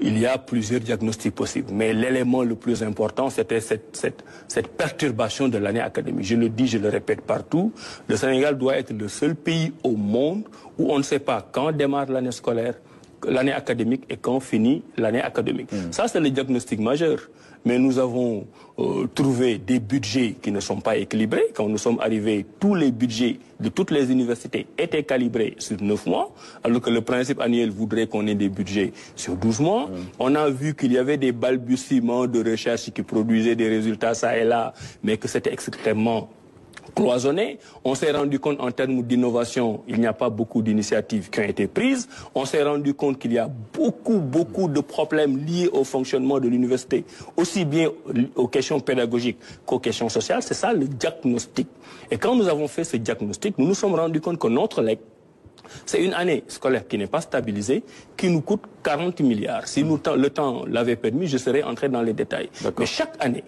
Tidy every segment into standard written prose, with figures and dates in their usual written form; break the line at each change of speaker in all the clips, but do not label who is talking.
il y a plusieurs diagnostics possibles. Mais l'élément le plus important, c'était cette perturbation de l'année académique. Je le dis, je le répète partout, le Sénégal doit être le seul pays au monde où on ne sait pas quand démarre l'année scolaire, l'année académique et quand finit l'année académique. Ça, c'est le diagnostic majeur. Mais nous avons trouvé des budgets qui ne sont pas équilibrés. Quand nous sommes arrivés, tous les budgets de toutes les universités étaient calibrés sur 9 mois, alors que le principe annuel voudrait qu'on ait des budgets sur 12 mois. On a vu qu'il y avait des balbutiements de recherche qui produisaient des résultats ça et là, mais que c'était extrêmement cloisonné. On s'est rendu compte en termes d'innovation, il n'y a pas beaucoup d'initiatives qui ont été prises. On s'est rendu compte qu'il y a beaucoup de problèmes liés au fonctionnement de l'université, aussi bien aux questions pédagogiques qu'aux questions sociales. C'est ça le diagnostic. Et quand nous avons fait ce diagnostic, nous nous sommes rendus compte que notre LEC, c'est une année scolaire qui n'est pas stabilisée, qui nous coûte 40 milliards. Si le temps l'avait permis, je serais entré dans les détails. Mais chaque année,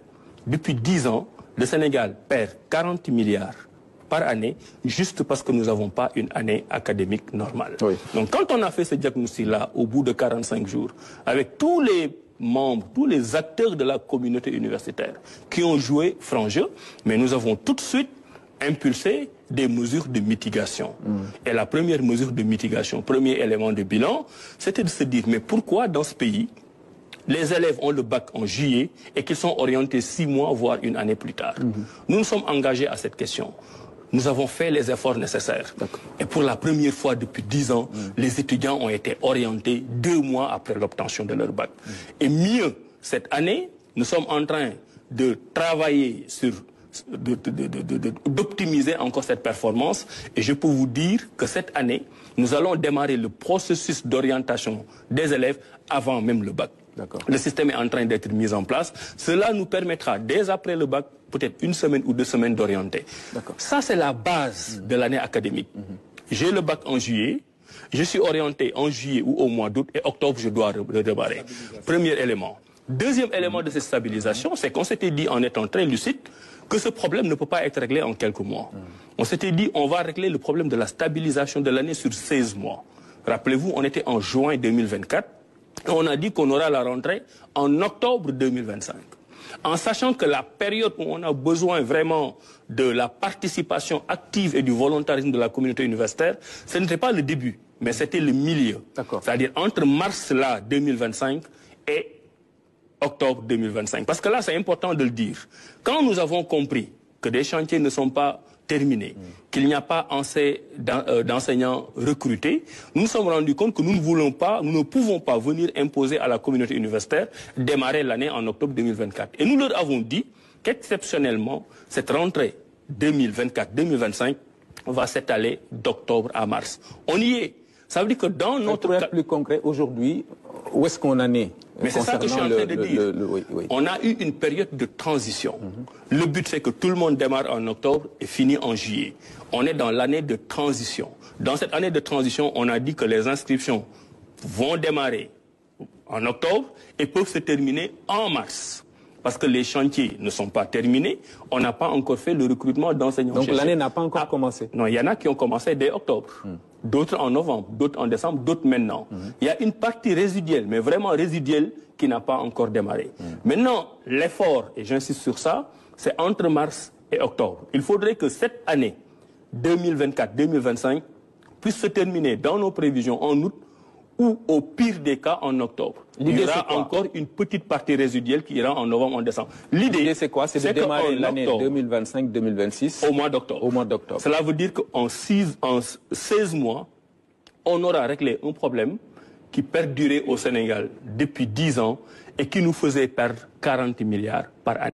depuis 10 ans, le Sénégal perd 40 milliards par année juste parce que nous n'avons pas une année académique normale. Donc quand on a fait ce diagnostic-là au bout de 45 jours, avec tous les membres, tous les acteurs de la communauté universitaire qui ont joué franc jeu, mais nous avons tout de suite impulsé des mesures de mitigation. Et la première mesure de mitigation, premier élément de bilan, c'était de se dire, mais pourquoi dans ce pays, les élèves ont le bac en juillet et qu'ils sont orientés 6 mois, voire une année plus tard. Nous nous sommes engagés à cette question. Nous avons fait les efforts nécessaires. Et pour la première fois depuis 10 ans, les étudiants ont été orientés 2 mois après l'obtention de leur bac. Et mieux, cette année, nous sommes en train de travailler sur d'optimiser encore cette performance. Et je peux vous dire que cette année, nous allons démarrer le processus d'orientation des élèves avant même le bac. Le système est en train d'être mis en place. Cela nous permettra, dès après le bac, peut-être 1 semaine ou 2 semaines d'orienter. Ça, c'est la base de l'année académique. J'ai le bac en juillet, je suis orienté en juillet ou au mois d'août, et octobre, je dois redémarrer. Premier élément. Deuxième élément de cette stabilisation, c'est qu'on s'était dit, en étant très lucide, que ce problème ne peut pas être réglé en quelques mois. On s'était dit, on va régler le problème de la stabilisation de l'année sur 16 mois. Rappelez-vous, on était en juin 2024. On a dit qu'on aura la rentrée en octobre 2025. En sachant que la période où on a besoin vraiment de la participation active et du volontarisme de la communauté universitaire, ce n'était pas le début, mais c'était le milieu. C'est-à-dire entre mars là, 2025 et octobre 2025. Parce que là, c'est important de le dire. Quand nous avons compris que des chantiers ne sont pas terminés, qu'il n'y a pas d'enseignants recrutés, nous nous sommes rendus compte que nous ne pouvons pas venir imposer à la communauté universitaire démarrer l'année en octobre 2024. Et nous leur avons dit qu'exceptionnellement, cette rentrée 2024-2025 va s'étaler d'octobre à mars. On y est. Ça veut dire que dans notre...
Pour être plus concret, aujourd'hui, où est-ce qu'on en est?
Mais c'est ça que je suis en train de dire. On a eu une période de transition. Le but, c'est que tout le monde démarre en octobre et finit en juillet. On est dans l'année de transition. Dans cette année de transition, on a dit que les inscriptions vont démarrer en octobre et peuvent se terminer en mars. Parce que les chantiers ne sont pas terminés, on n'a pas encore fait le recrutement d'enseignants.
Donc l'année n'a pas encore commencé?
Non, il y en a qui ont commencé dès octobre. D'autres en novembre, d'autres en décembre, d'autres maintenant. Il y a une partie résiduelle, mais vraiment résiduelle, qui n'a pas encore démarré. Maintenant, l'effort, et j'insiste sur ça, c'est entre mars et octobre. Il faudrait que cette année 2024-2025 puisse se terminer dans nos prévisions en août ou au pire des cas en octobre. Il y aura encore une petite partie résiduelle qui ira en novembre, en décembre.
L'idée, c'est quoi? C'est de démarrer l'année 2025-2026
au mois d'octobre. Cela veut dire qu'en 16 mois, on aura réglé un problème qui perdurait au Sénégal depuis 10 ans et qui nous faisait perdre 40 milliards par année.